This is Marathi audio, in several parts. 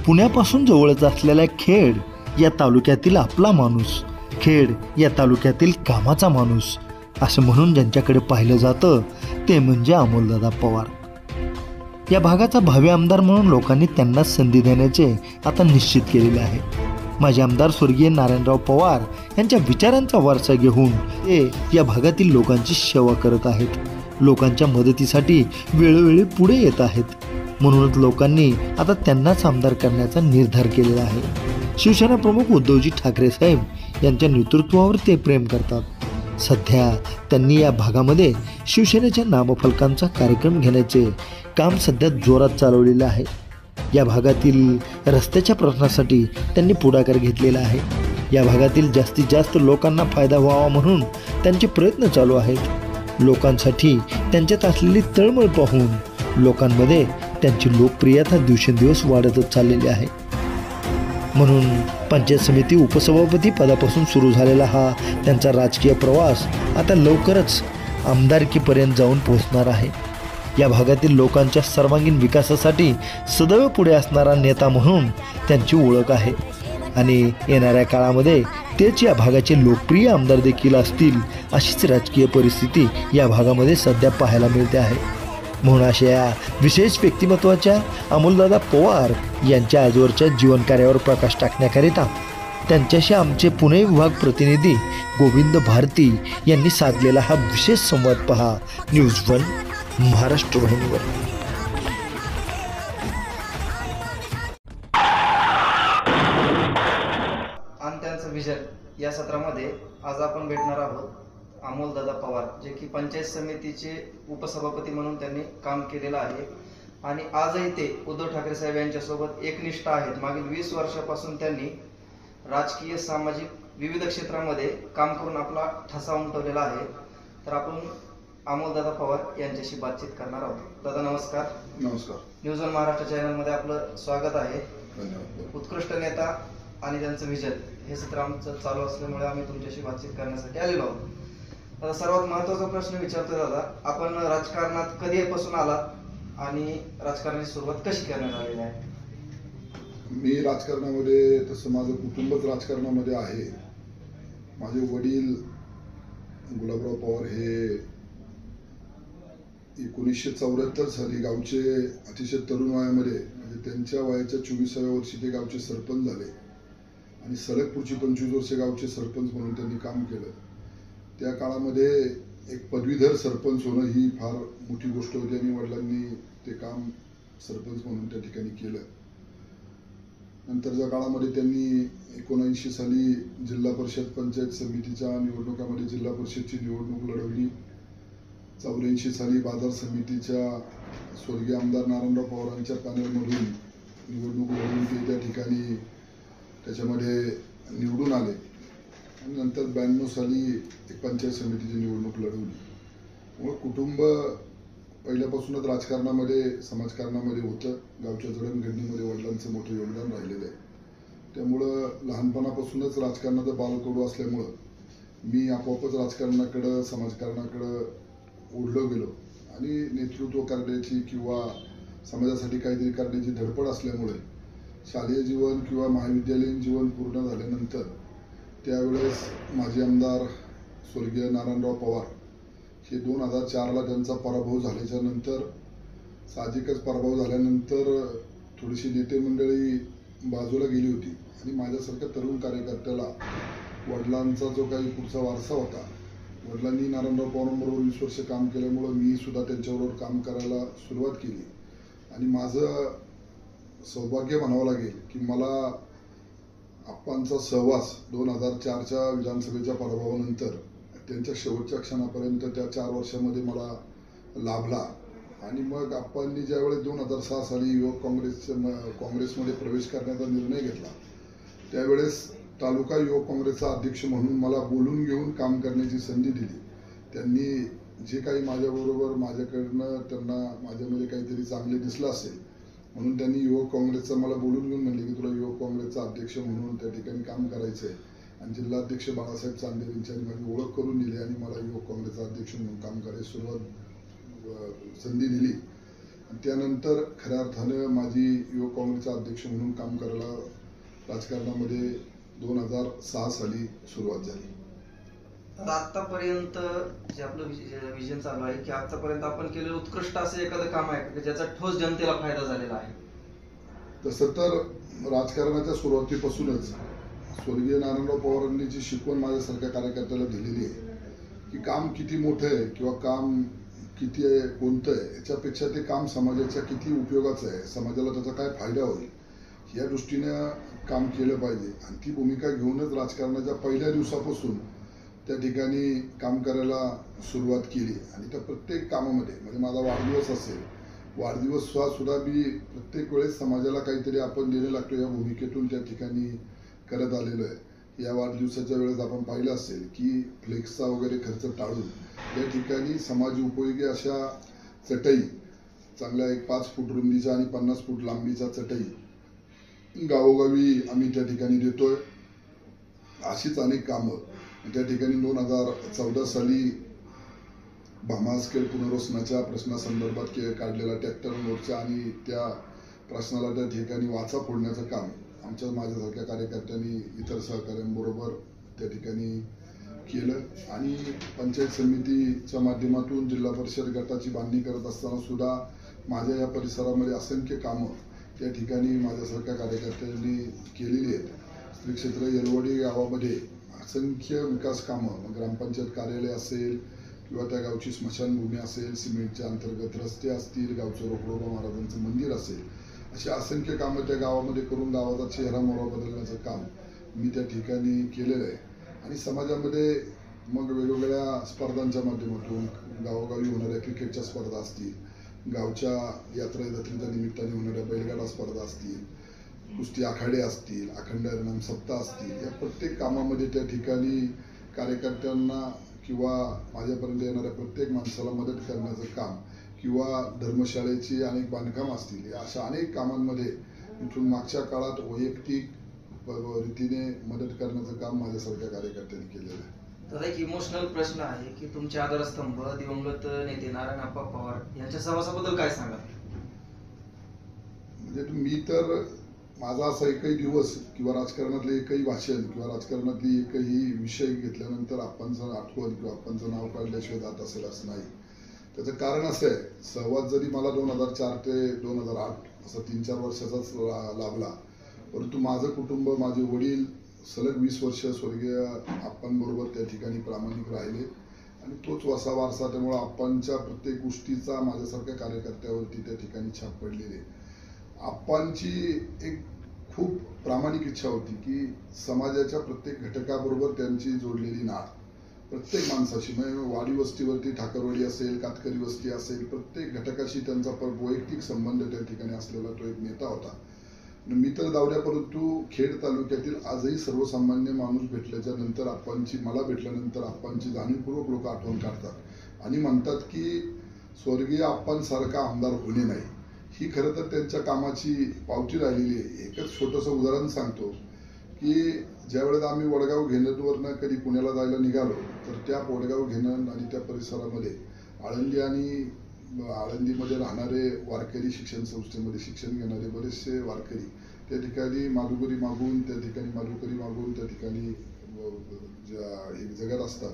पुण्यापासून जवळच असलेल्या खेड या तालुक्यातील आपला माणूस, खेड या तालुक्यातील कामाचा माणूस असं म्हणून ज्यांच्याकडे पाहिलं जातं ते म्हणजे अमोलदादा पवार. या भागाचा भावी आमदार म्हणून लोकांनी त्यांना संधी देण्याचे आता निश्चित केलेले आहे. माजी आमदार स्वर्गीय नारायणराव पवार यांच्या विचारांचा वारसा घेऊन ते या भागातील लोकांची सेवा करत आहेत. लोकांच्या मदतीसाठी वेळोवेळी पुढे येत आहेत. म्हणूनच लोकांनी आता त्यांनाच आमदार करण्याचा निर्धार केलेला आहे. शिवसेना प्रमुख उद्धवजी ठाकरे साहेब यांच्या नेतृत्वावर ते प्रेम करतात. सध्या त्यांनी या भागामध्ये शिवसेनेच्या नामफलकांचा कार्यक्रम घेण्याचे काम सध्या जोरात चालवलेलं आहे. या भागातील रस्त्याच्या प्रश्नासाठी त्यांनी पुढाकार घेतलेला आहे. या भागातील जास्तीत जास्त लोकांना फायदा व्हावा म्हणून त्यांचे प्रयत्न चालू आहेत. लोकांसाठी त्यांच्यात असलेली तळमळ पाहून लोकांमध्ये त्यांची लोकप्रियता दिवसेंदिवस वाढतच चाललेली आहे. म्हणून पंचायत समिती उपसभापती पदापासून सुरू झालेला हा त्यांचा राजकीय प्रवास आता लवकरच आमदारकीपर्यंत जाऊन पोहोचणार आहे. या भागातील लोकांच्या सर्वांगीण विकासासाठी सदैव पुढे असणारा नेता म्हणून त्यांची ओळख आहे आणि येणाऱ्या काळामध्ये तेच या भागाचे लोकप्रिय आमदार देखील असतील अशीच राजकीय परिस्थिती या भागामध्ये सध्या पाहायला मिळते आहे. म्हणून अशा या विशेष व्यक्तिमत्वाच्या अमोलदादा पवार यांच्या आजवरच्या जीवनकार्यावर प्रकाश टाकण्याकरिता त्यांच्याशी आमचे पुणे विभाग प्रतिनिधी गोविंद भारती यांनी साधलेला हा विशेष संवाद पहा न्यूज 1 महाराष्ट्र वाहिनीवर. आणि त्यांचं विजन या सत्रामध्ये आज आपण भेटणार आहोत अमोलदादा पवार, जे की पंचायत समितीचे उपसभापती म्हणून त्यांनी काम केलेलं आहे आणि आजही ते उद्धव ठाकरे साहेब यांच्यासोबत एकनिष्ठ आहेत. मागील 20 वर्षापासून त्यांनी राजकीय सामाजिक विविध क्षेत्रामध्ये काम करून आपला ठसा उमटवलेला आहे. तर आपण अमोलदादा पवार यांच्याशी बातचीत करणार आहोत. दादा नमस्कार. नमस्कार. न्यूज 1 महाराष्ट्र चॅनलमध्ये आपलं स्वागत आहे. धन्यवाद. उत्कृष्ट नेता आणि त्यांचं विजन हे सत्र आमचं चालू असल्यामुळे आम्ही तुमच्याशी बातचीत करण्यासाठी आलेलो आहोत. आता सर्वात महत्त्वाचा प्रश्न विचारतो दादा, आपण राजकारणात कधीपासून आलात आणि राजकारणाची सुरुवात कशी करण्यात आलेली आहे? मी राजकारणामध्ये, तसं माझं कुटुंबच राजकारणामध्ये आहे. माझे वडील गुलाबराव पवार हे 1974 साली गावचे अतिशय तरुण वयामध्ये, म्हणजे त्यांच्या वयाच्या 24व्या वर्षी ते गावचे सरपंच झाले आणि सलग पुढची 25 वर्षे गावचे सरपंच म्हणून त्यांनी काम केलं. त्या काळामध्ये एक पदवीधर सरपंच होणं ही फार मोठी गोष्ट होती आणि वडिलांनी ते काम सरपंच म्हणून त्या ठिकाणी केलं. नंतरच्या काळामध्ये त्यांनी 1979 साली जिल्हा परिषद पंचायत समितीच्या निवडणुकामध्ये जिल्हा परिषदची निवडणूक लढवली. 84 साली बाजार समितीच्या स्वर्गीय आमदार नारायणराव पवारांच्या पॅनलमधून निवडणूक लढवून ते त्या ठिकाणी त्याच्यामध्ये निवडून आले आणि नंतर 92 साली एक पंचायत समितीची निवडणूक लढवली. मग कुटुंब पहिल्यापासूनच राजकारणामध्ये, समाजकारणामध्ये होतं. गावच्या जडणघडणीमध्ये वडिलांचं मोठं योगदान राहिलेलं आहे. त्यामुळं लहानपणापासूनच राजकारणाचा बालकडू असल्यामुळं मी आपोआपच राजकारणाकडं, समाजकारणाकडं ओढलो गेलो आणि नेतृत्व करण्याची किंवा समाजासाठी काहीतरी करण्याची धडपड असल्यामुळे शालेय जीवन किंवा महाविद्यालयीन जीवन पूर्ण झाल्यानंतर त्यावेळेस माजी आमदार स्वर्गीय नारायणराव पवार हे 2004ला त्यांचा पराभव झाल्याच्या नंतर, साहजिकच पराभव झाल्यानंतर थोडीशी नेते मंडळी बाजूला गेली होती आणि माझ्यासारख्या तरुण कार्यकर्त्याला वडिलांचा जो काही पुढचा वारसा होता, वडिलांनी नारायणराव पवारांबरोबर 20 वर्ष काम केल्यामुळं मी सुद्धा त्यांच्याबरोबर काम करायला सुरुवात केली आणि माझं सौभाग्य म्हणावं लागेल की मला आप्पांचा सहवास 2004च्या विधानसभेच्या पराभवानंतर त्यांच्या शेवटच्या क्षणापर्यंत त्या 4 वर्षामध्ये मला लाभला. आणि मग आप्पांनी ज्यावेळेस 2006 साली युवक काँग्रेसमध्ये प्रवेश करण्याचा निर्णय घेतला, त्यावेळेस तालुका युवक काँग्रेसचा अध्यक्ष म्हणून मला बोलून घेऊन काम करण्याची संधी दिली. त्यांनी जे काही माझ्याबरोबर, माझ्याकडनं त्यांना माझ्यामध्ये काहीतरी चांगले दिसलं असेल म्हणून त्यांनी युवक काँग्रेसचा मला बोलून घेऊन म्हणले की तुला युवक काँग्रेसचा अध्यक्ष म्हणून त्या ठिकाणी काम करायचं आहे. आणि जिल्हाध्यक्ष बाळासाहेब चांदेर यांनी माझी ओळख करून दिली आणि मला युवक काँग्रेसचा अध्यक्ष म्हणून काम करायची संधी दिली. आणि त्यानंतर खऱ्या अर्थानं माझी युवक काँग्रेसचा अध्यक्ष म्हणून काम करायला राजकारणामध्ये 2006 साली सुरुवात झाली. तर आतापर्यंत जे आपलं विजन चालू आहे की आतापर्यंत आपण केलेलं उत्कृष्ट असं एखादं काम आहे की ज्याचा ठोस जनतेला फायदा झालेला आहे? तसं तर राजकारणाच्या सुरुवातीपासूनच स्वर्गीय नारायणराव पवारांनी जी शिकवण माझ्यासारख्या कार्यकर्त्याला दिलेली आहे की काम किती मोठं आहे किंवा काम किती आहे, कोणतं आहे, याच्यापेक्षा ते काम समाजाच्या किती उपयोगाचं आहे, समाजाला त्याचा काय फायदा होईल या दृष्टीनं काम केलं पाहिजे. आणि ती भूमिका घेऊनच राजकारणाच्या पहिल्या दिवसापासून त्या ठिकाणी काम करायला सुरुवात केली. आणि त्या प्रत्येक कामामध्ये म्हणजे माझा वाढदिवस असेल, वाढदिवस सुद्धा मी प्रत्येक वेळेस समाजाला काहीतरी आपण देणं लागतो या भूमिकेतून त्या ठिकाणी करत आलेलो आहे. या वाढदिवसाच्या वेळेस आपण पाहिलं असेल की फ्लेक्सचा वगैरे खर्च टाळून त्या ठिकाणी समाज उपयोगी अशा चटई, चांगल्या 5 फूट रुंदीच्या आणि 50 फूट लांबीच्या चटई गावोगावी आम्ही त्या ठिकाणी देतोय. अशीच अनेक कामं त्या ठिकाणी 2014 साली भामास्केड पुनर्वसनाच्या प्रश्नासंदर्भात काढलेला ट्रॅक्टर मोर्चा आणि त्या प्रश्नाला त्या ठिकाणी वाचा फोडण्याचं काम माझ्यासारख्या कार्यकर्त्यांनी इतर सहकाऱ्यांबरोबर त्या ठिकाणी केलं. आणि पंचायत समितीच्या माध्यमातून जिल्हा परिषद गटाची बांधणी करत असताना सुद्धा माझ्या या परिसरामध्ये असंख्य कामं त्या ठिकाणी माझ्यासारख्या कार्यकर्त्यांनी केलेली आहेत. श्री क्षेत्र येलवाडी गावामध्ये असंख्य विकास कामं, ग्रामपंचायत कार्यालय असेल किंवा त्या गावची स्मशानभूमी असेल, सिमेंटच्या अंतर्गत रस्ते असतील, गावचं रोकडोबा महाराजांचं मंदिर असेल, अशी असंख्य कामं त्या गावामध्ये करून गावाचा चेहरामोहरा बदलण्याचं काम मी त्या ठिकाणी केलेलं आहे. आणि समाजामध्ये मग वेगवेगळ्या स्पर्धांच्या माध्यमातून गावोगावी होणाऱ्या क्रिकेटच्या स्पर्धा असतील, गावच्या यात्रा जत्रेच्या निमित्ताने होणाऱ्या बैलगाडा स्पर्धा असतील, कुस्ती आखाडे असतील, अखंड हरिनाम सप्ताह असतील, या प्रत्येक कामामध्ये त्या ठिकाणी कार्यकर्त्यांना किंवा माझ्यापर्यंत येणाऱ्या प्रत्येक माणसाला मदत करण्याचं काम किंवा धर्मशाळेची अनेक बांधकाम असतील, या अशा अनेक कामांमध्ये इथून मागच्या काळात वैयक्तिक रीतीने मदत करण्याचं काम माझ्यासारख्या कार्यकर्त्यांनी केलेलं आहे. तर एक इमोशनल प्रश्न आहे की तुमचे आधारस्तंभ दिवंगत नेते नारायण आप्पा पवार यांच्या सहवासाबद्दल काय सांगाल? म्हणजे मी तर माझा असा एकही दिवस किंवा राजकारणातले एकही भाषण किंवा राजकारणातली एकही विषय घेतल्यानंतर आपणचं आठवण किंवा आपणचं नाव काढल्याशिवाय जात असेल असं नाही. त्याचं कारण असं आहे, सहवास जरी मला 2004 ते 2008 असा 3-4 वर्षाचाच लाभला, परंतु माझं कुटुंब, माझे वडील सलग 20 वर्ष स्वर्गीय आप्पांबरोबर त्या ठिकाणी प्रामाणिक राहिले आणि तोच वारसा त्यामुळे आप्पांच्या प्रत्येक गोष्टीचा माझ्यासारख्या कार्यकर्त्यावरती त्या ठिकाणी छाप पडलेली आहे. आप्पांची एक खूप प्रामाणिक इच्छा होती की समाजाच्या प्रत्येक घटकाबरोबर त्यांची जोडलेली नाळ प्रत्येक माणसाशी, म्हणजे वाडी वस्तीवरती ठाकरवाडी असेल, कातकरी वस्ती असेल, प्रत्येक घटकाशी त्यांचा वैयक्तिक संबंध त्या ठिकाणी असलेला तो एक नेता होता. मी तर जाऊद्या, परंतु खेड तालुक्यातील आजही सर्वसामान्य माणूस भेटल्याच्या नंतर मला भेटल्यानंतर आप्पांची जाणीवपूर्वक लोक आठवण काढतात आणि म्हणतात की स्वर्गीय आप्पांसारखा आमदार होणे नाही. ही खरं तर त्यांच्या कामाची पावती राहिलेली आहे. एकच छोटंसं उदाहरण सांगतो की ज्या वेळेस आम्ही वडगाव घेणतवरनं कधी पुण्याला जायला निघालो तर त्या वडगाव घेणं आणि त्या परिसरामध्ये आळंदी आणि आळंदीमध्ये राहणारे वारकरी, शिक्षण संस्थेमध्ये शिक्षण घेणारे बरेचसे वारकरी त्या ठिकाणी मालुकरी मागून त्या ठिकाणी जगत असतात.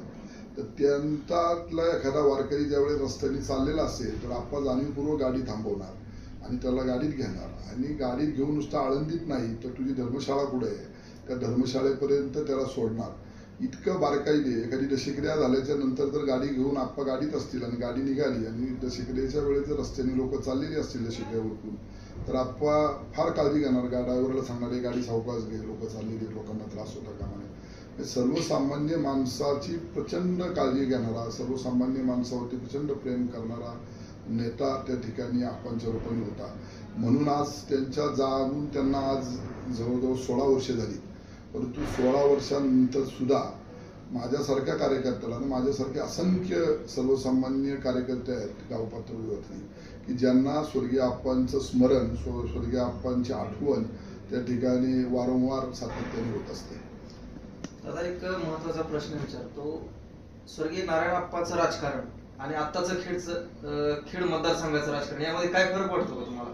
तर त्यांच्यातला एखादा वारकरी ज्यावेळेस रस्त्याने चाललेला असेल तर आप्पा जाणीवपूर्वक गाडी थांबवणार आणि त्याला गाडीत घेणार आणि गाडीत घेऊन नुसतं आळंदीत नाही तर तुझी धर्मशाळा कुठे आहे त्या धर्मशाळेपर्यंत त्याला सोडणार. इतकं बारकाईने एखादी दशक्रिया झाल्याच्या नंतर जर गाडी घेऊन आप्पा गाडीत असतील आणि गाडी निघाली आणि दशक्रियेच्या वेळेस जर रस्त्याने लोक चाललेली असतील दशक्रिया उरकून तर आप्पा फार काळजी घेणार, ड्रायव्हरला सांगणारे गाडी सावकाश घे, लोक चाललेली, लोकांना त्रास होता कामा नये. सर्वसामान्य माणसाची प्रचंड काळजी घेणारा, सर्वसामान्य माणसावरती प्रचंड प्रेम करणारा नेता त्या ठिकाणी आप्पांच्या रूपाने होता. म्हणून आज त्यांच्या जाऊन त्यांना आज जवळजवळ 16 वर्षे झाली, परंतु 16 वर्षांनंतर सुद्धा माझ्यासारख्या कार्यकर्त्याला आणि माझ्यासारखे असंख्य सर्वसामान्य कार्यकर्ते आहेत गाव पातळीवरती की ज्यांना स्वर्गीय आप्पांचं स्मरण, स्वर्गीय आप्पांची आठवण त्या ठिकाणी वारंवार सातत्याने होत असते. दादा, एक महत्वाचा प्रश्न विचारतो. स्वर्गीय नारायण आप्पांचं राजकारण आणि आत्ताचं खेड मतदारसंघाचं राजकारण यामध्ये काय फरक पडतो का तुम्हाला?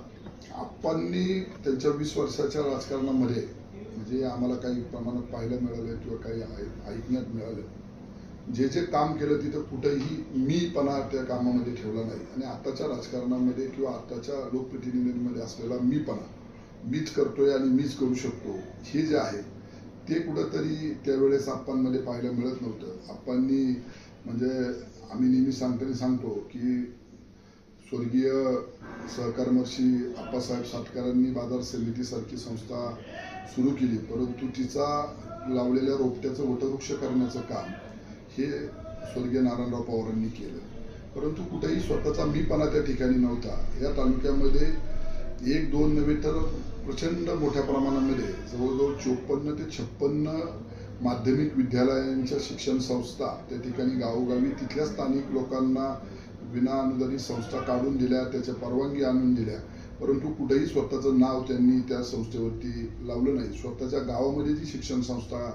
आप्पांनी त्यांच्या 20 वर्षाच्या राजकारणामध्ये म्हणजे आम्हाला काही प्रमाणात पाहायला मिळालं किंवा काही ऐकण्यात मिळालं, जे जे काम केलं तिथं कुठेही मीपणा त्या कामामध्ये ठेवला नाही. आणि आताच्या राजकारणामध्ये किंवा आताच्या लोकप्रतिनिधींमध्ये असलेला मीपणा, मीच करतोय आणि मीच करू शकतो, हे जे आहे ते कुठंतरी त्यावेळेस आप्पांमध्ये पाहायला मिळत नव्हतं. आप्पांनी म्हणजे आम्ही नेहमी सांगतो की स्वर्गीय सहकारमर्षी आप्पासाहेब सातकरांनी बाजार समितीसारखी संस्था सुरू केली, परंतु तिचा लावलेल्या रोपट्याचं वटवृक्ष करण्याचं काम हे स्वर्गीय नारायणराव पवारांनी केलं. परंतु कुठेही स्वतःचा मीपणा त्या ठिकाणी नव्हता. या तालुक्यामध्ये 1-2 नव्हे तर प्रचंड मोठ्या प्रमाणामध्ये जवळजवळ 54 ते 56 माध्यमिक विद्यालयांच्या शिक्षण संस्था त्या ठिकाणी गावोगावी तिथल्या स्थानिक लोकांना विना अनुदानित संस्था काढून दिल्या, त्याच्या परवानगी आणून दिल्या, परंतु कुठेही स्वतःचं नाव त्यांनी त्या संस्थेवरती लावलं नाही. स्वतःच्या गावामध्ये जी शिक्षण संस्था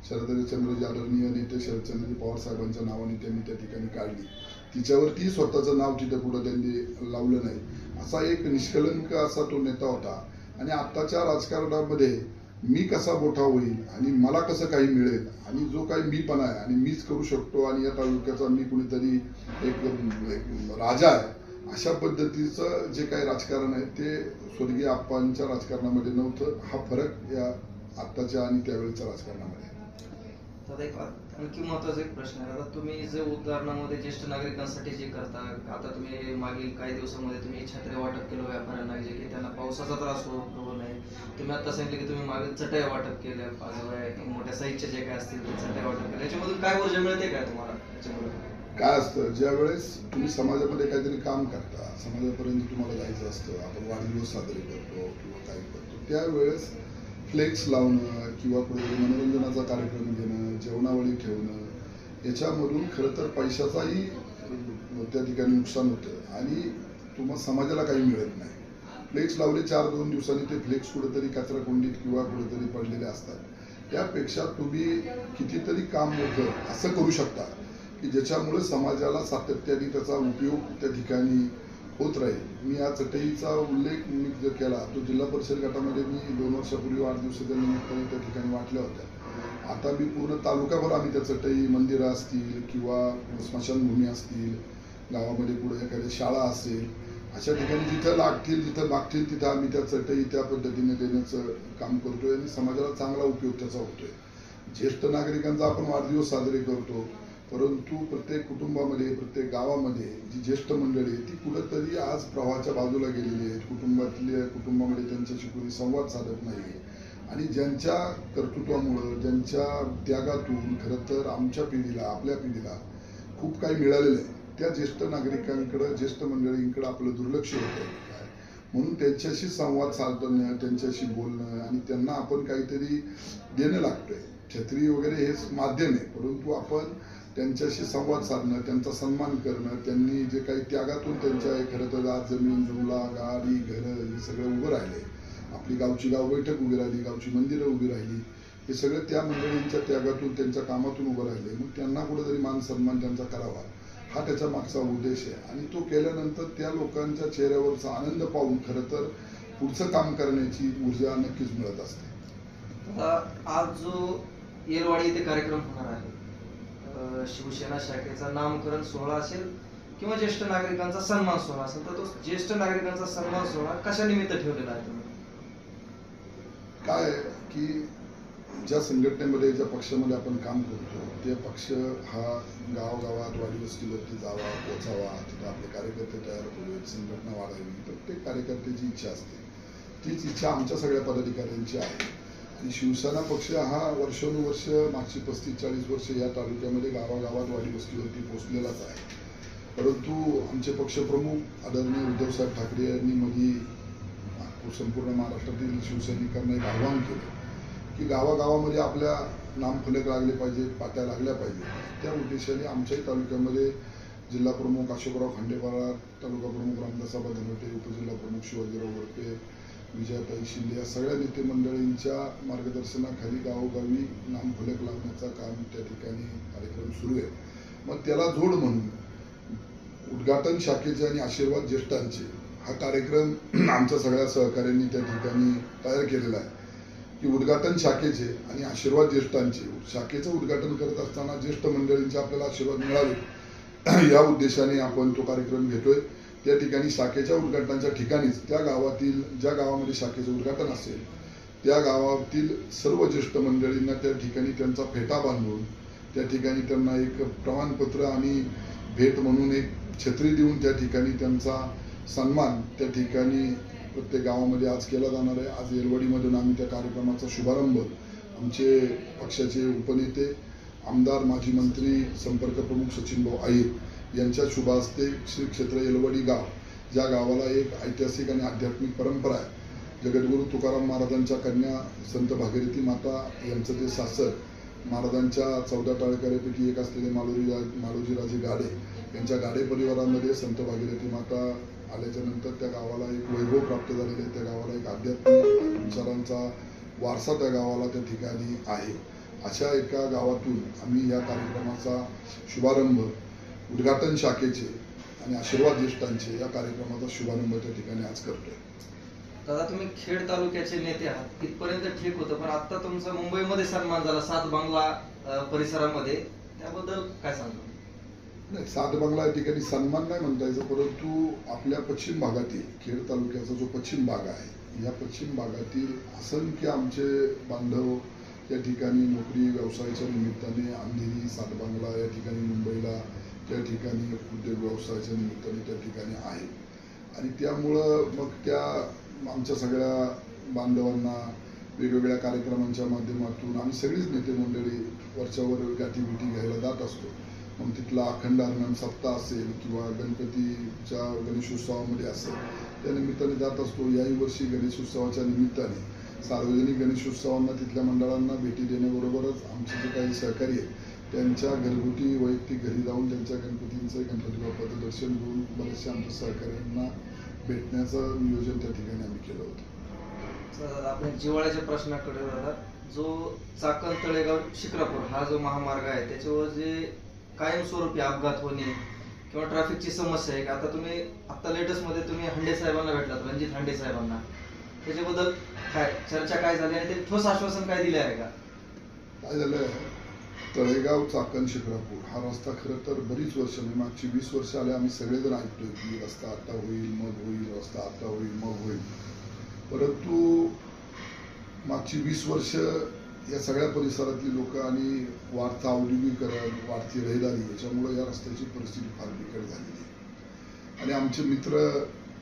शरदचंद्रजी आदरणीय नेते शरदचंद्रजी पवार साहेबांच्या नावाने त्यांनी त्या ठिकाणी काढली, तिच्यावरती स्वतःचं नाव तिथं पुढं त्यांनी लावलं नाही. असा एक निष्कलंक असा तो नेता होता. आणि आत्ताच्या राजकारणामध्ये मी कसा मोठा होईल आणि मला कसं काही मिळेल आणि जो काही मीपणा आहे आणि मीच करू शकतो आणि या तालुक्याचा मी कुणीतरी एक राजा आहे, अशा पद्धतीचं जे काही राजकारण आहे ते स्वर्गीय आप्पांच्या राजकारणामध्ये नव्हतं. हा फरक या आत्ताच्या आणि त्यावेळेच्या राजकारणामध्ये. आता एक आणखी महत्वाचा एक प्रश्न आहे. आता तुम्ही जे उदाहरणामध्ये ज्येष्ठ नागरिकांसाठी जे करता, आता तुम्ही मागील काही दिवसामध्ये तुम्ही छत्र्या वाटप केलं व्यापाऱ्यांना, जे की त्यांना पावसाचा त्रास होऊ नये. तुम्ही आता सांगितलं की तुम्ही मागे चटया वाटप केल्या, मोठ्या साईजच्या जे काय असतील ते चटया वाटप केल्या. याच्यामधून काय ऊर्जा मिळते काय तुम्हाला? काय असतं, ज्या वेळेस तुम्ही समाजामध्ये काहीतरी काम करता, समाजापर्यंत तुम्हाला जायचं असतं, आपण वाढदिवस साजरे करतो किंवा काय करतो, त्यावेळेस फ्लेक्स लावणं किंवा कुठेतरी मनोरंजनाचा कार्यक्रम घेणं, जेवणावळी ठेवणं, याच्यामधून खरं तर पैशाचाही त्या ठिकाणी नुकसान होतं आणि तुम्हाला समाजाला काही मिळत नाही. फ्लेक्स लावले 4-2 दिवसांनी ते फ्लेक्स कुठेतरी कचरा कुंडीत किंवा कुठेतरी पडलेले असतात. त्यापेक्षा तुम्ही कितीतरी काम मोठं असं करू शकता की ज्याच्यामुळे समाजाला सातत्याने त्याचा उपयोग त्या ठिकाणी होत राहील. मी या चटईचा उल्लेख मी जर केला तो जिल्हा परिषद गटामध्ये मी 2 वर्षापूर्वी वाढदिवसाच्या निमित्ताने त्या ठिकाणी वाटल्या होत्या. आता मी पूर्ण तालुकाभर आम्ही त्या चटई, मंदिरं असतील किंवा स्मशानभूमी असतील, गावामध्ये पुढे एखादी शाळा असेल, अशा ठिकाणी जिथं लागतील जिथं मागतील तिथं आम्ही त्या चटई त्या पद्धतीने देण्याचं काम करतोय आणि समाजाला चांगला उपयोग त्याचा होतोय. ज्येष्ठ नागरिकांचा आपण वाढदिवस साजरे करतो, परंतु प्रत्येक कुटुंबामध्ये प्रत्येक गावामध्ये जी ज्येष्ठ मंडळी ती कुठंतरी आज प्रवाहाच्या बाजूला गेलेली आहेत. कुटुंबामध्ये त्यांच्याशी कोणी संवाद साधत नाही आणि ज्यांच्या कर्तृत्वामुळं ज्यांच्या त्यागातून खरं तर आमच्या पिढीला आपल्या पिढीला खूप काही मिळालेलं आहे, त्या ज्येष्ठ नागरिकांकडं ज्येष्ठ मंडळींकडं आपलं दुर्लक्ष होतं. म्हणून त्यांच्याशी संवाद साधणं, त्यांच्याशी बोलणं आणि त्यांना आपण काहीतरी देणं लागतंय. छत्री वगैरे हेच माध्यम आहे, परंतु आपण त्यांच्याशी संवाद साधणं, त्यांचा सन्मान करणं, त्यांनी जे काही त्यागातून त्यांच्या खरं तर आज जमीन जुमला गाडी घरं हे सगळं उभं राहिले, आपली गावची गाव बैठक उभी राहिली, गावची मंदिरं उभी राहिली, हे सगळं त्या मंडळींच्या त्यागातून त्यांच्या कामातून उभं राहिले. मग त्यांना कुठेतरी मान सन्मान त्यांचा करावा हा त्याच्या मागचा उद्देश आहे आणि तो केल्यानंतर त्या लोकांच्या चेहऱ्यावरचा आनंद पाहून खरं तर पुढचं काम करण्याची ऊर्जा नक्कीच मिळत असते. आज जो येरवाडी इथे कार्यक्रम होणार आहे, शिवसेना शाखेचा नामकरण सोहळा असेल किंवा ज्येष्ठ नागरिकांचा सन्मान सोहळा असेल, तर तो ज्येष्ठ नागरिकांचा सन्मान सोहळा कशा निमित्त ठेवलेला आहे तुम्ही? काय की ज्या संघटनेमध्ये ज्या पक्षामध्ये आपण काम करतो ते पक्ष हा गावागावात वाडीवस्तीवरती जावा, पोचावा, तिथं आपले कार्यकर्ते तयार होईल, संघटना वाढावी, प्रत्येक कार्यकर्त्याची इच्छा असते. तीच इच्छा आमच्या सगळ्या पदाधिकाऱ्यांची आहे. आणि शिवसेना पक्ष हा वर्षानुवर्ष मागची 35-40 वर्ष या तालुक्यामध्ये गावागावात वाडीवस्तीवरती पोचलेलाच आहे. परंतु आमचे पक्षप्रमुख आदरणीय उद्धवसाहेब ठाकरे यांनी मध्ये संपूर्ण महाराष्ट्रातील शिवसैनिकांना एक आव्हान केलं की गावागावामध्ये आपल्या नामफलक लागले पाहिजे, पाट्या लागल्या पाहिजेत. त्या उद्देशाने आमच्याही तालुक्यामध्ये जिल्हा प्रमुख अशोकराव खांडेपारा, तालुका प्रमुख रामदासाबा धनवटे, उपजिल्हा प्रमुख शिवाजीराव वळपे, विजयाताई शिंदे या सगळ्या नेते मंडळींच्या मार्गदर्शनाखाली गावोगावी नामफलक लावण्याचा काम त्या ठिकाणी कार्यक्रम सुरू आहे. मग त्याला जोड म्हणून उद्घाटन शाखेचे आणि आशीर्वाद ज्येष्ठांचे हा कार्यक्रम आमच्या सगळ्या सहकाऱ्यांनी त्या ठिकाणी तयार केलेला आहे की उद्घाटन शाखेचे आणि आशीर्वाद ज्येष्ठांचे शाखेचं उद्घाटन करत असताना ज्येष्ठ मंडळींचे आपल्याला आशीर्वाद मिळावे या उद्देशाने आपण तो कार्यक्रम घेतोय। त्या ठिकाणी शाखेच्या उद्घाटनाच्या ठिकाणीच त्या गावातील ज्या गावामध्ये शाखेचं उद्घाटन असेल त्या गावातील सर्व ज्येष्ठ मंडळींना त्या ठिकाणी त्यांचा फेटा बांधून त्या ठिकाणी त्यांना एक प्रमाणपत्र आणि भेट म्हणून एक छत्री देऊन त्या ठिकाणी त्यांचा सन्मान त्या ठिकाणी प्रत्येक गावामध्ये आज केला जाणार आहे। आज येलवाडीमधून आम्ही त्या कार्यक्रमाचा शुभारंभ आमचे पक्षाचे उपनेते आमदार माजी मंत्री संपर्क प्रमुख सचिनभाऊ अय्यर यांच्या शुभ हस्ते श्री क्षेत्र येलवाडी गाव ज्या गावाला एक ऐतिहासिक आणि आध्यात्मिक परंपरा आहे। जगद्गुरू तुकाराम महाराजांच्या कन्या संत भागीरथी माता यांचं ते सासर महाराजांच्या 14 टाळकऱ्यापैकी एक असलेले मालोजीराजे गाडे यांच्या गाडे परिवारामध्ये संत भागीरथी माता आल्याच्या नंतर त्या गावाला एक वैभव प्राप्त झालेले आहे। त्या गावाला एक आध्यात्मिक विचारांचा वारसा त्या गावाला त्या ठिकाणी आहे। अशा एका गावातून आम्ही या कार्यक्रमाचा शुभारंभ उद्घाटन शाखेचे आणि आशीर्वाद ज्येष्ठांचे या कार्यक्रमाचा शुभारंभ त्या ठिकाणी आज करतोय। दादा तुम्ही खेड तालुक्याचे नेते आहात, इथपर्यंत ठीक होतं, पण आता तुमचा मुंबईमध्ये सन्मान झाला 7 बांगला परिसरामध्ये, त्याबद्दल काय सांगतो? नाही, 7 बांगला या ठिकाणी सन्मान नाही म्हणता यायचं, परंतु आपल्या पश्चिम भागातील खेड तालुक्याचा जो पश्चिम भाग आहे या पश्चिम भागातील असंख्य आमचे बांधव या ठिकाणी नोकरी व्यवसायाच्या निमित्ताने अंधेरी 7 बांगला या ठिकाणी मुंबईला त्या ठिकाणी उद्योग व्यवसायाच्या निमित्ताने त्या ठिकाणी आहे आणि त्यामुळं मग त्या आमच्या सगळ्या बांधवांना वेगवेगळ्या कार्यक्रमांच्या माध्यमातून आम्ही सगळीच नेते मंडळी वरच्यावर गाठीभेटी घ्यायला जात असतो। मग तिथला अखंड हरिनाम सप्ताह असेल किंवा गणपतीच्या गणेशोत्सवामध्ये असेल त्या निमित्ताने जात असतो। याही वर्षी गणेशोत्सवाच्या निमित्ताने सार्वजनिक गणेशोत्सवांना तिथल्या मंडळांना भेटी देण्याबरोबरच आमचे जे काही सहकारी आहेत त्यांच्या घरगुती वैयक्तिक घरी जाऊन त्यांच्या गणपती बाप्पाचं दर्शन घेऊन बरेचशा आमच्या सहकाऱ्यांना भेटण्याचं नियोजन त्या ठिकाणी आम्ही केलं होतं। आपण जिव्हाळ्याच्या प्रश्नाकडे जातात, जो चाकण तळेगाव शिक्रापूर हा जो महामार्ग आहे त्याच्यावर जे कायमस्वरूपी अपघात होणे किंवा ट्रॅफिकची समस्या आहे, आता लेटेस्ट मध्ये तुम्ही हंडे साहेबांना भेटलात, रणजित हंडे साहेबांना, त्याच्याबद्दल काय चर्चा काय झाली आणि ते ठोस आश्वासन काय दिले आहे का? काय झालं, तळेगाव चाकण शिक्रापूर हा रस्ता खरं तर बरीच वर्ष म्हणजे मागची 20 वर्ष आले आम्ही सगळेजण ऐकतोय की रस्ता आता होईल मग होईल, रस्ता आता होईल मग होईल, परंतु मागची 20 वर्ष या सगळ्या परिसरातली लोक आणि वाढता औद्योगिकरण, वाढती रहदारी याच्यामुळे या रस्त्याची परिस्थिती फार बिकट झालेली आहे आणि आमचे मित्र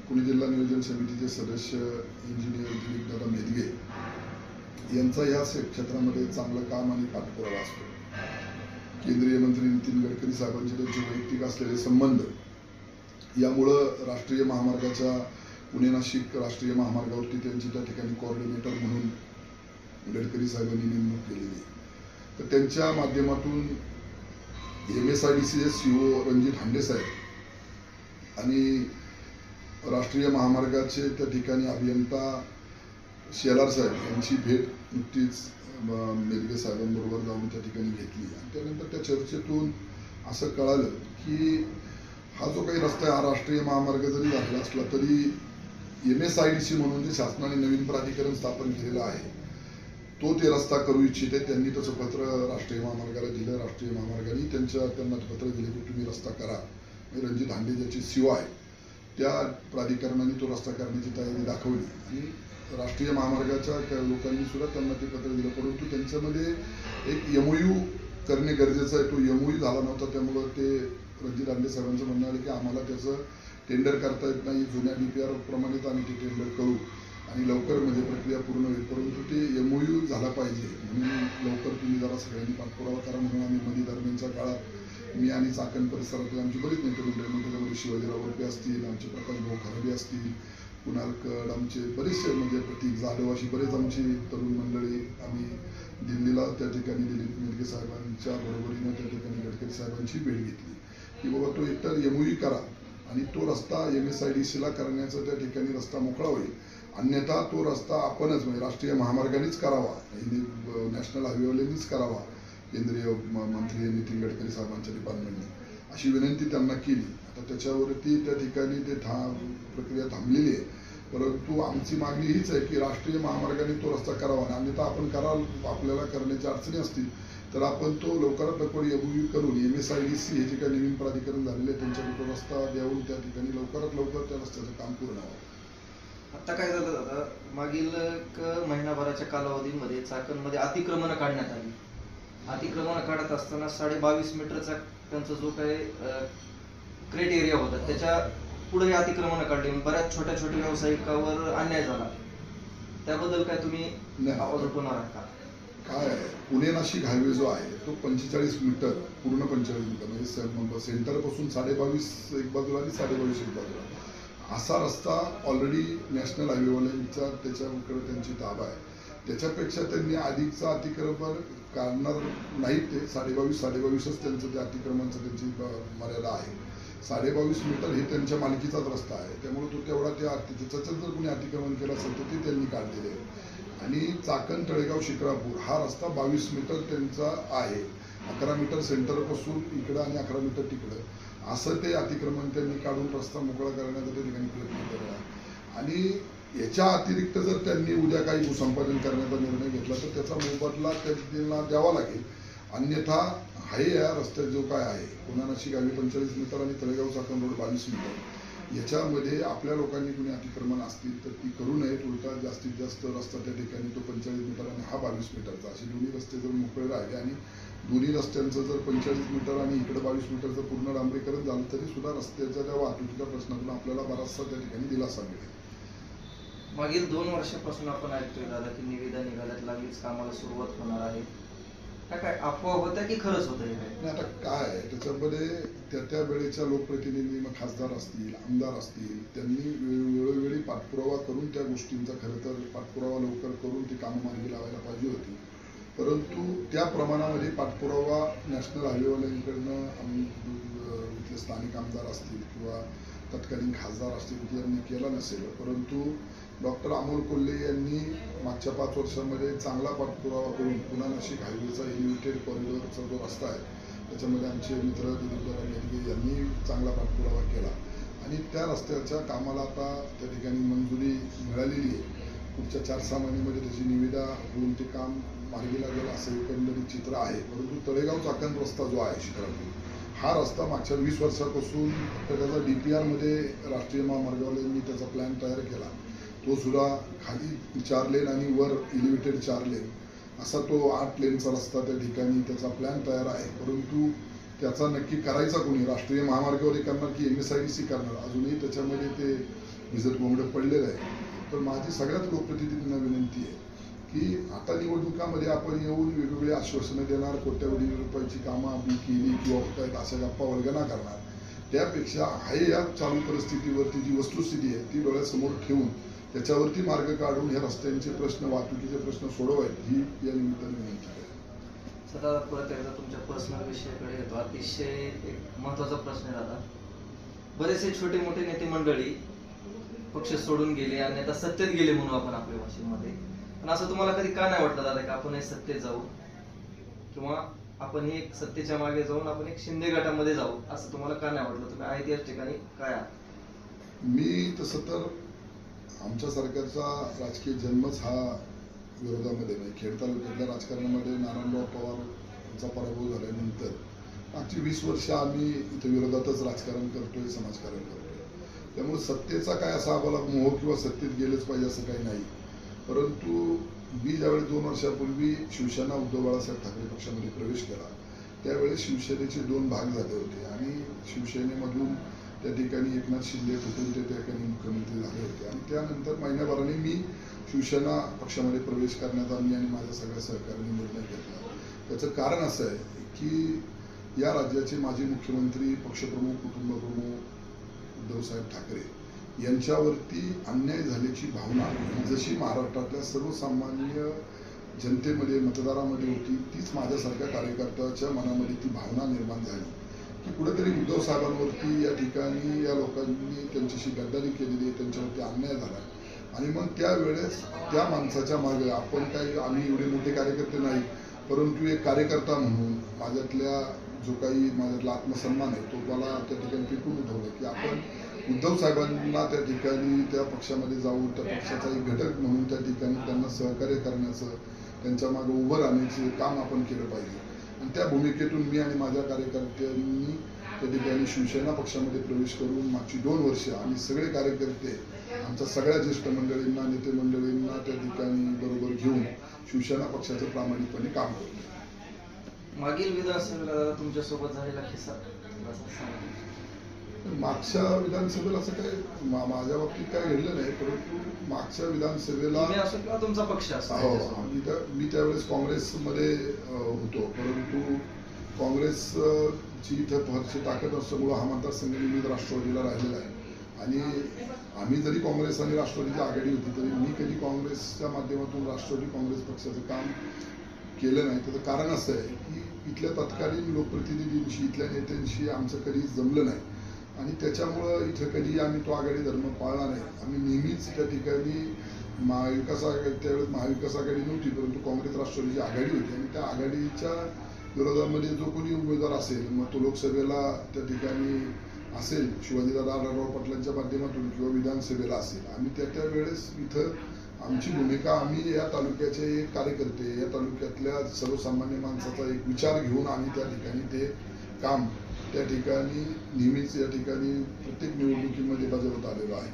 पुणे जिल्हा नियोजन समितीचे सदस्य इंजिनियर दिलीपदादा मेदगे यांचा या क्षेत्रामध्ये चांगलं काम आणि पाठपुरावा असतो। केंद्रीय मंत्री नितीन गडकरी साहेबांचे त्यांचे वैयक्तिक असलेले संबंध यामुळं राष्ट्रीय महामार्गाच्या पुणे नाशिक राष्ट्रीय महामार्गावरती त्यांची त्या ठिकाणी कोऑर्डिनेटर म्हणून गडकरी साहेबांनी नेमणूक केलेली आहे। तर त्यांच्या माध्यमातून MSIDCचे CEO रणजित हांडे साहेब आणि राष्ट्रीय महामार्गाचे त्या ठिकाणी अभियंता शेलार साहेब यांची भेट नुकतीच मेदगे साहेबांबरोबर जाऊन त्या ठिकाणी घेतली आणि त्यानंतर त्या चर्चेतून असं कळालं की हा जो काही रस्ता आहे हा राष्ट्रीय महामार्ग जरी झाला असला तरी MSIDC म्हणून जे शासनाने नवीन प्राधिकरण स्थापन केलेलं आहे तो ते रस्ता करू इच्छिते। त्यांनी तसं पत्र राष्ट्रीय महामार्गाला दिलं, राष्ट्रीय महामार्गाने त्यांना पत्र दिले की तुम्ही रस्ता करा। रणजित हांडे ज्याचे CEO आहे त्या प्राधिकरणाने तो रस्ता करण्याची तयारी दाखवली आणि राष्ट्रीय महामार्गाच्या लोकांनी सुद्धा त्यांना ते पत्र दिलं, परंतु त्यांच्यामध्ये एक MOU करणे गरजेचं आहे। तो MOU झाला नव्हता, त्यामुळं ते रणजित हांडे साहेबांचं म्हणणं आलं की आम्हाला त्याचं टेंडर करता येत नाही, जुन्या DPR प्रमाणेच आम्ही ते टेंडर करू आणि लवकर म्हणजे प्रक्रिया पूर्ण होईल, परंतु ते MOU झाला पाहिजे म्हणून लवकर तुम्ही जरा सगळ्यांनी पाठपुरावा करा म्हणून आम्ही मध्ये दरम्यानच्या काळात मी आणि चाकण परिसरातील आमची बरीच नेते मंडळी त्याच्यामध्ये शिवाजीराव वरपे असतील, आमचे प्रकाश भाऊ खराबे असतील, कुणालकड, आमचे बरेचसे म्हणजे प्रतीक जाधव अशी बरेच आमची तरुण मंडळी आम्ही दिल्लीला त्या ठिकाणी दिलीप मेदगे साहेबांच्या बरोबरीनं त्या ठिकाणी गडकरी साहेबांची भेट घेतली की बाबा तो एकतर MOU करा आणि तो रस्ता MSIDCला करण्याचा त्या ठिकाणी रस्ता मोकळा होईल, अन्यथा तो रस्ता आपणच म्हणजे राष्ट्रीय महामार्गानेच करावा, नॅशनल हायवेवाल्यांनीच करावा केंद्रीय मंत्री नितीन गडकरी साहेबांच्या डिपार्टमेंटने अशी विनंती त्यांना केली आता त्याच्यावरती त्या ठिकाणी ते प्रक्रिया थांबलेली आहे. परंतु आमची मागणी हीच आहे की राष्ट्रीय महामार्गाने तो रस्ता करावा, अन्यथा आपण कराल आपल्याला करण्याच्या अडचणी असतील तर आपण तो लवकरात लवकर MOU करून MSIDC हे जे काही नवीन प्राधिकरण झालेले आहे त्यांच्याकडे तो रस्ता देऊन त्या ठिकाणी लवकरात लवकर त्या रस्त्याचं काम पूर्ण व्हावं. आता काय झालं दादा, मागील एक महिनाभराच्या कालावधीमध्ये चाकणमध्ये अतिक्रमण काढण्यात आली. अतिक्रमण काढत असताना 22.5 मीटरचा त्यांचा जो काही क्रेट एरिया होता त्याच्या पुढे अतिक्रमण काढले. बऱ्याच छोट्या छोट्या व्यावसायिकावर अन्याय झाला. त्याबद्दल काय तुम्ही आवाज उठवणार आहात का? काय आहे, पुणे नाशिक हायवे जो आहे तो 45 मीटर, पूर्ण 45 मीटर म्हणजे सेंटर पासून 22.5 एक बाजूला आणि 22.5 एक बाजूला असा रस्ता ऑलरेडी नॅशनल हायवेवाल्यांचा त्याच्याकडे त्यांची ताबा आहे. त्याच्यापेक्षा त्यांनी अधिकचा अतिक्रमण काढणार नाहीत. ते 22.5च त्यांचं ते अतिक्रमणचं त्यांची मर्यादा आहे. 22.5 मीटर हे त्यांच्या मालकीचाच रस्ता आहे, त्यामुळे तो तेवढा त्याच्यात जर कोणी अतिक्रमण केलं असेल तर ते त्यांनी काढलेले आहे. आणि चाकण तळेगाव शिक्रापूर हा रस्ता 22 मीटर त्यांचा आहे. 11 मीटर सेंटरपासून इकडं आणि 11 मीटर तिकडं असं ते अतिक्रमण त्यांनी काढून रस्ता मोकळा करण्याचा त्या ठिकाणी प्रयत्न केला. आणि याच्या अतिरिक्त जर त्यांनी उद्या काही भूसंपादन करण्याचा निर्णय घेतला तर त्याचा मोबदला त्यांना द्यावा लागेल. अन्यथा हाय या रस्त्यात जो काय आहे पुणे नाशिक हायवे 45 मीटर आणि तळेगाव चाकण रोड 22 मीटर याच्यामध्ये आपल्या लोकांनी कुणी अतिक्रमण असतील तर ती करू नयेत. उलटा जास्तीत जास्त रस्ता त्या ठिकाणी तो 45 मीटर आणि हा 22 मीटरचा असे दोन्ही रस्ते जर मोकळे राहिले आणि दोन्ही रस्त्यांचं जर 45 मीटर आणि इकडे 22 मीटरचं पूर्ण डांबरीकरण झालं तरी सुद्धा रस्त्याच्या त्या वाहतुकीच्या प्रश्नातून आपल्याला बराचसा त्या ठिकाणी दिलासा मिळेल. मागील 2 वर्षापासून आपण ऐकतोय दादा की निविदा निघाल्यात, लागलीच कामाला सुरुवात होणार आहे. काय अफवा होत्या की खरंच होतं हे? नाही, आता काय आहे त्याच्यामध्ये त्या वेळेच्या लोकप्रतिनिधी मग खासदार असतील, आमदार असतील, त्यांनी वेळोवेळी पाठपुरावा करून त्या गोष्टींचा खरं तर पाठपुरावा लवकर करून ती कामं मार्गी लावायला पाहिजे होती. परंतु त्या प्रमाणामध्ये पाठपुरावा नॅशनल हायवेवाल्यांकडनं इथले स्थानिक आमदार असतील किंवा तत्कालीन खासदार असतील यांनी केला नसेल. परंतु डॉक्टर अमोल कोल्हे यांनी मागच्या 5 वर्षांमध्ये चांगला पाठपुरावा करून पुणे नाशिक हायवेचा एलिव्हेटेड कॉरिडॉरचा जो रस्ता आहे त्याच्यामध्ये आमचे मित्र दिलीप यांनी चांगला पाठपुरावा केला आणि त्या रस्त्याच्या कामाला आता त्या ठिकाणी मंजुरी मिळालेली आहे. पुढच्या 4-6 महिन्यामध्ये त्याची निविदा होऊन ते काम मार्गी लागेल असं एकंदरीत चित्र आहे. परंतु तळेगाव चाकण रस्ता जो आहे शिक्रापूर हा रस्ता मागच्या 20 वर्षापासून त्याचा DPR मध्ये राष्ट्रीय महामार्गावाल्यांनी त्याचा प्लॅन तयार केला. तो सुद्धा खाली 4 लेन आणि वर एलिव्हेटेड 4 लेन असा तो 8 लेनचा रस्ता त्या ठिकाणी त्याचा प्लॅन तयार आहे. परंतु त्याचा नक्की करायचा कोणी, राष्ट्रीय महामार्गावरही करणार की MSIDC करणार, अजूनही त्याच्यामध्ये ते भिजत कोंबडे पडलेलं आहे. तर माझी सगळ्यात लोकप्रतिनिधींना विनंती आहे की आता निवडणुकामध्ये आपण येऊन वेगवेगळे आश्वासनं देणार, कोट्यवधी रुपयाची कामं आपली केली किंवा काय अशा गप्पा वल्गना करणार, त्यापेक्षा हाय या चालू परिस्थितीवरती जी वस्तुस्थिती आहे ती डोळ्यासमोर ठेवून त्याच्यावरती मार्ग काढून ह्या रस्त्यांचे प्रश्न, वाहतुकीचे प्रश्न सोडवायचे ही या निमित्ताने विनंती आहे. सर परत एकदा तुमच्या पर्सनल विषयाकडे येतो. अतिशय एक महत्वाचा प्रश्न आहे दादा. बरेचसे छोटे मोठे नेते मंडळी पक्ष सोडून गेले आणि आता सत्तेत गेले म्हणून आपण आपल्या भाषेमध्ये, पण असं तुम्हाला कधी का नाही वाटलं दादा की आपण हे सत्तेत जाऊ किंवा आपण ही एक सत्तेच्या मागे जाऊन आपण एक शिंदे गटामध्ये जाऊ, असं तुम्हाला का नाही वाटलं? तुम्ही आहे त्याच ठिकाणी काय आहात? मी तसं तर आमच्या सरकारचा राजकीय जन्मच हा विरोधामध्ये नाही. खेड तालुक्यातल्या राजकारणामध्ये नारायणराव पवार यांचा पराभव झाल्यानंतर मागची 20 वर्ष आम्ही इथे विरोधातच राजकारण करतोय, समाजकारण करतोय. त्यामुळे सत्तेचा काय असा आम्हाला मोह किंवा सत्तेत गेलेच पाहिजे असं काही नाही. परंतु मी ज्यावेळी 2 वर्षापूर्वी शिवसेना उद्धव बाळासाहेब ठाकरे पक्षामध्ये प्रवेश केला त्यावेळेस शिवसेनेचे 2 भाग झाले होते आणि शिवसेनेमधून त्या ठिकाणी एकनाथ शिंदे कुठून ते त्या ठिकाणी मुख्यमंत्री झाले होते आणि त्यानंतर महिन्याभराने मी शिवसेना पक्षामध्ये प्रवेश करण्याचा मी आणि माझ्या सगळ्या सहकार्याने निर्णय घेतला. त्याचं कारण असं आहे की या राज्याचे माजी मुख्यमंत्री, पक्षप्रमुख, कुटुंबप्रमुख उद्धवसाहेब ठाकरे यांच्यावरती अन्याय झाल्याची भावना जशी महाराष्ट्रातल्या सर्वसामान्य जनतेमध्ये, मतदारामध्ये होती तीच माझ्यासारख्या कार्यकर्त्याच्या मनामध्ये ती भावना निर्माण झाली की कुठेतरी उद्धव साहेबांवरती या ठिकाणी या लोकांनी त्यांच्याशी गद्दारी केलेली आहे, त्यांच्यावरती अन्याय झाला. आणि मग त्यावेळेस त्या माणसाच्या मागे आपण काही, आम्ही एवढे मोठे कार्यकर्ते नाही, परंतु एक कार्यकर्ता म्हणून माझ्यातल्या जो काही माझ्यातला आत्मसन्मान आहे तो मला त्या ठिकाणी पेटून उठवलं की आपण उद्धव साहेबांना त्या ठिकाणी त्या पक्षामध्ये जाऊन त्या पक्षाचा एक घटक म्हणून त्या ठिकाणी त्यांना सहकार्य करण्याचं, त्यांच्या मागे उभं राहण्याचे काम आपण केलं पाहिजे. आणि त्या भूमिकेतून मी आणि माझ्या कार्यकर्त्यांनी त्या ठिकाणी शिवसेना पक्षामध्ये प्रवेश करून मागची 2 वर्ष आम्ही सगळे कार्यकर्ते आमच्या सगळ्या ज्येष्ठ मंडळींना, नेते मंडळींना त्या ठिकाणी बरोबर घेऊन शिवसेना पक्षाचं प्रामाणिकपणे काम करतो. मागील विधानसभेला दादा तुमच्यासोबत झालेला किस्सा मागच्या विधानसभेला असं काही माझ्या बाबतीत काय घडलं नाही, परंतु मागच्या विधानसभेला तुम्ही असो किंवा तुमचा पक्ष असो, मी त्यावेळेस काँग्रेसमध्ये होतो, परंतु काँग्रेसची इथं फारशी ताकद असल्यामुळं हा मतदारसंघ मी राष्ट्रवादीला राहिलेला आहे. आणि आम्ही जरी काँग्रेस आणि राष्ट्रवादीची आघाडी होती तरी मी कधी काँग्रेसच्या माध्यमातून राष्ट्रवादी काँग्रेस पक्षाचं काम केलं नाही. त्याचं कारण असं आहे की इथल्या तत्कालीन लोकप्रतिनिधींशी, इथल्या नेत्यांशी आमचं कधी जमलं नाही आणि त्याच्यामुळं इथं कधी आम्ही तो आघाडी धर्म पाळला नाही. आम्ही नेहमीच त्या ठिकाणी महाविकास आघाडी, त्यावेळेस महाविकास आघाडी नव्हती परंतु काँग्रेस राष्ट्रवादीची आघाडी होती आणि त्या आघाडीच्या विरोधामध्ये जो कोणी उमेदवार असेल मग तो लोकसभेला त्या ठिकाणी असेल शिवाजीदादा आढळराव पाटलांच्या माध्यमातून किंवा विधानसभेला असेल, आम्ही त्या वेळेस इथं आमची भूमिका, आम्ही या तालुक्याचे एक कार्यकर्ते, या तालुक्यातल्या सर्वसामान्य माणसाचा एक विचार घेऊन आम्ही त्या ठिकाणी ते काम त्या ठिकाणी नेहमीच या ठिकाणी प्रत्येक निवडणुकीमध्ये बजावत आलेलो आहे.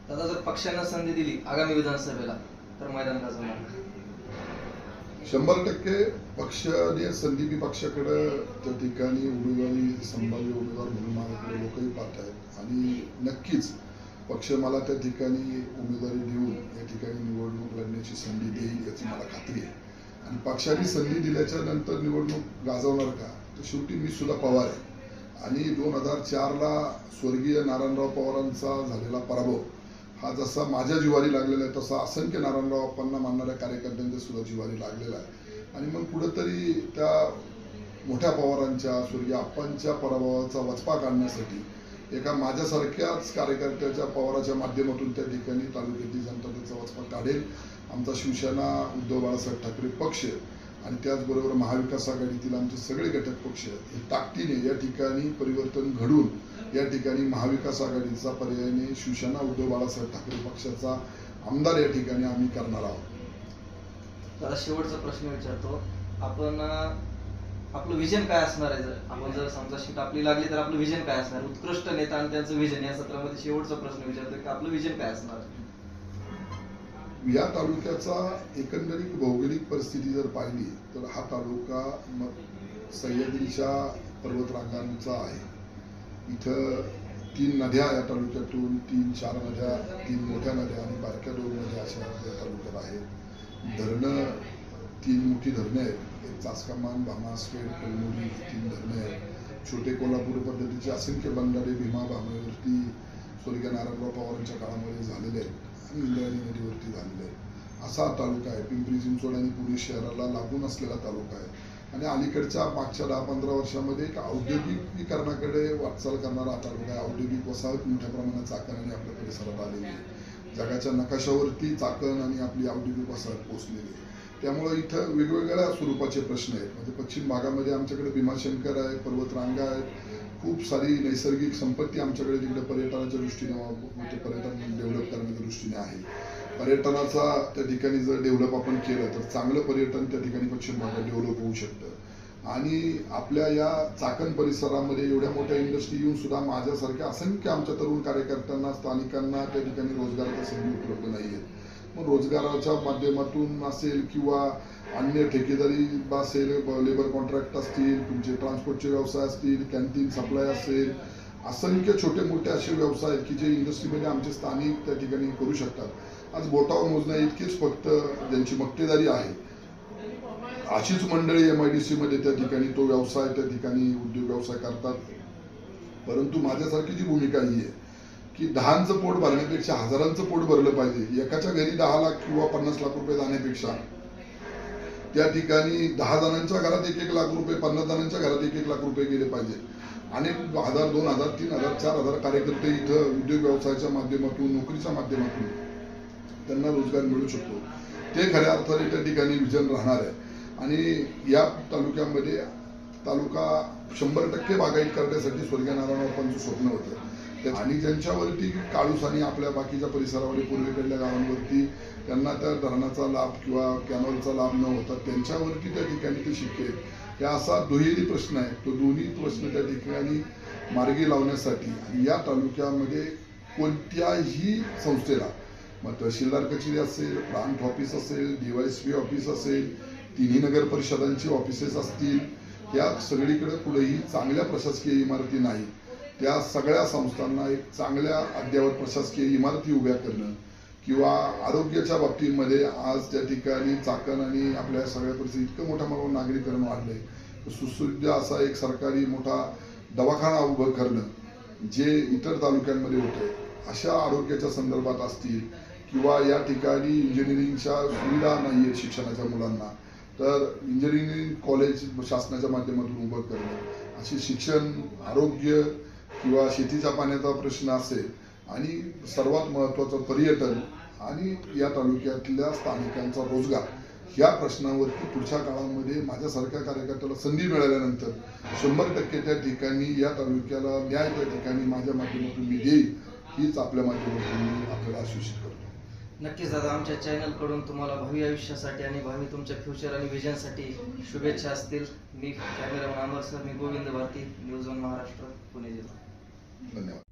दादा जर पक्षानं संधी दिली आगामी विधानसभेला तर मैदान गाजवणार? 100% पक्षाने संधी मी पक्षाकडे त्या ठिकाणी उमेदवारी, संभाव्य उमेदवार म्हणून माझ्याकडे लोकही पाहत आहेत आणि नक्कीच पक्ष मला त्या ठिकाणी उमेदवारी देऊन या ठिकाणी निवडणूक लढण्याची संधी देईल याची मला खात्री आहे. आणि पक्षाने संधी दिल्याच्या नंतर निवडणूक गाजवणार का, तर शेवटी मी सुद्धा पवार आहे आणि 2004ला स्वर्गीय नारायणराव पवारांचा झालेला पराभव हा जसा माझ्या जिवारी लागलेला आहे तसा असंख्य नारायणराव बाप्पांना मानणाऱ्या कार्यकर्त्यांच्या सुद्धा जिवारी लागलेला आहे. आणि मग कुठंतरी त्या मोठ्या पवारांच्या, स्वर्गीय आप्पांच्या पराभवाचा वचपा काढण्यासाठी एका माझ्यासारख्याच कार्यकर्त्याच्या पवाराच्या माध्यमातून त्या ठिकाणी तालुक्यातली जनता त्याचा वचपा काढेल. आमचा शिवसेना उद्धव बाळासाहेब ठाकरे पक्ष आणि त्याचबरोबर महाविकास आघाडीतील आमचे सगळे घटक पक्ष हे ताकदीने या ठिकाणी परिवर्तन घडून या ठिकाणी महाविकास आघाडीचा पर्यायाने शिवसेना उद्धव बाळासाहेब ठाकरे पक्षाचा आमदार या ठिकाणी आम्ही करणार आहोत. दादा शेवटचा प्रश्न विचारतो, आपण आपलं विजन काय असणार आहे? जर समजा शीट आपली लागली तर आपलं विजन काय असणार? उत्कृष्ट नेता आणि त्यांचं विजन या सत्रामध्ये शेवटचा प्रश्न विचारतोय की आपलं विजन काय असणार? या तालुक्याचा एकंदरीत भौगोलिक परिस्थिती जर पाहिली तर हा तालुका सह्याद्रीच्या पर्वतरांगांचा आहे. इथं 3 नद्या या तालुक्यातून, 3-4 नद्या, 3 मोठ्या नद्या आणि बारक्या 2 नद्या अशा या तालुक्यात आहेत. धरणं 3 मोठी धरणं आहेत, एक चासकामान, भामासपेठ, कळमोडी 3 धरणं आहेत. छोटे कोल्हापूर पद्धतीचे असंख्य बंधारे भीमा भामावरती स्वर्गीय नारायणराव पवारांच्या काळामध्ये झालेले आहेत आणि इंद्रायणी नदीवरती झालेले आहेत. असा तालुका आहे. पिंपरी चिंचवड आणि पुणे शहराला लागून असलेला तालुका आहे आणि अलीकडच्या मागच्या 10-15 वर्षामध्ये एक औद्योगिकीकरणाकडे वाटचाल करणारा हा तालुका आहे. औद्योगिक वसाहत मोठ्या प्रमाणात चाकण आपल्या परिसरात आलेली आहे. जगाच्या नकाशावरती चाकण आणि आपली औद्योगिक वसाहत पोहोचलेली आहे. त्यामुळे इथं वेगवेगळ्या स्वरूपाचे प्रश्न आहेत. म्हणजे पश्चिम भागामध्ये आमच्याकडे भीमाशंकर आहे, पर्वतरांगा आहेत, खूप सारी नैसर्गिक संपत्ती आमच्याकडे तिकडे पर्यटनाच्या दृष्टीने, मोठे पर्यटन डेव्हलप करण्याच्या दृष्टीने आहे. पर्यटनाचा त्या ठिकाणी जर डेव्हलप आपण केलं तर चांगलं पर्यटन त्या ठिकाणी पश्चिम भागात डेव्हलप होऊ शकतं. आणि आपल्या या चाकण परिसरामध्ये एवढ्या मोठ्या इंडस्ट्री येऊन सुद्धा माझ्यासारख्या असंख्य आमच्या तरुण कार्यकर्त्यांना, स्थानिकांना त्या ठिकाणी रोजगाराच्या संधी उपलब्ध नाही आहेत. मग रोजगाराच्या माध्यमातून असेल किंवा अन्य ठेकेदारी असेल, लेबर कॉन्ट्रॅक्ट असतील, तुमचे ट्रान्सपोर्टचे व्यवसाय असतील, कॅन्टीन सप्लाय असेल, असंख्य छोटे मोठे असे व्यवसाय आहेत की जे इंडस्ट्रीमध्ये आमचे स्थानिक त्या ठिकाणी करू शकतात. आज बोटावर मोजण्या इतकीच फक्त ज्यांची मक्तेदारी आहे अशीच मंडळी MIDC मध्ये त्या ठिकाणी तो व्यवसाय, त्या ठिकाणी उद्योग व्यवसाय करतात. परंतु माझ्यासारखी जी भूमिका ही आहे की 10चं पोट भरण्यापेक्षा 1000चं पोट भरलं पाहिजे. एकाच्या घरी 10 लाख किंवा 50 लाख रुपये जाण्यापेक्षा त्या ठिकाणी 10 जणांच्या घरात 1-1 लाख रुपये, 50 जणांच्या घरात 1-1 लाख रुपये गेले पाहिजे. अनेक 1000, 2000, 3000, 4000 कार्यकर्ते इथं उद्योग व्यवसायाच्या माध्यमातून, नोकरीच्या माध्यमातून त्यांना रोजगार मिळू शकतो. ते खऱ्या अर्थाने त्या ठिकाणी विजन राहणार आहे. आणि या तालुक्यामध्ये तालुका 100% बागायत करण्यासाठी स्वर्गीय नारायणरावांचं स्वप्न होतं. आणि ज्यांच्यावरती काळूस आणि आपल्या बाकीच्या परिसरामध्ये पूर्वेकडल्या गावांवरती त्यांना त्या धरणाचा लाभ किंवा कॅनॉलचा लाभ न होता त्यांच्यावरती त्या ठिकाणी ते शिकेल, या असा दुहेरी प्रश्न आहे. तो दोन्ही प्रश्न त्या ठिकाणी मार्गी लावण्यासाठी आणि या तालुक्यामध्ये कोणत्याही संस्थेला, मग तहसीलदार कचेरी असेल, प्रांत ऑफिस असेल, DYSP ऑफिस असेल, तिन्ही नगर परिषदांची ऑफिसेस असतील, या सगळीकडे कुठेही चांगल्या प्रशासकीय इमारती नाही. त्या सगळ्या संस्थांना एक चांगल्या अद्ययावत प्रशासकीय इमारती उभ्या करणं किंवा आरोग्याच्या बाबतीमध्ये आज त्या ठिकाणी चाकण आणि आपल्या सगळ्या परिस्थितीत इतकं मोठं नागरीकरण वाढलंय, सुसज्ज असा एक सरकारी मोठा दवाखाना उभं करणं जे इतर तालुक्यांमध्ये होतंय, अशा आरोग्याच्या संदर्भात असतील किंवा या ठिकाणी इंजिनिअरिंगच्या सुविधा नाही आहेत शिक्षणाच्या मुलांना, तर इंजिनिअरिंग कॉलेज शासनाच्या माध्यमातून उभं करणं, अशी शिक्षण, आरोग्य किंवा शेतीच्या पाण्याचा प्रश्न असेल आणि सर्वात महत्त्वाचं पर्यटन आणि या तालुक्यातल्या स्थानिकांचा रोजगार, या प्रश्नावरती पुढच्या काळामध्ये माझ्यासारख्या कार्यकर्त्याला संधी मिळाल्यानंतर 100% त्या ठिकाणी या तालुक्याला न्याय त्या ठिकाणी माझ्या माध्यमातून मी देईल, हीच आपल्या माध्यमातून मी आपल्याला आश्वासित करतो. नक्कीच दादा, आमच्या चॅनलकडून तुम्हाला भावी आयुष्यासाठी आणि भावी तुमच्या फ्युचर आणि विजनसाठी शुभेच्छा असतील. मी कॅमेरामन अमर सर, मी गोविंद भारती, न्यूज वन महाराष्ट्र, पुणे जिल्हा. धन्यवाद.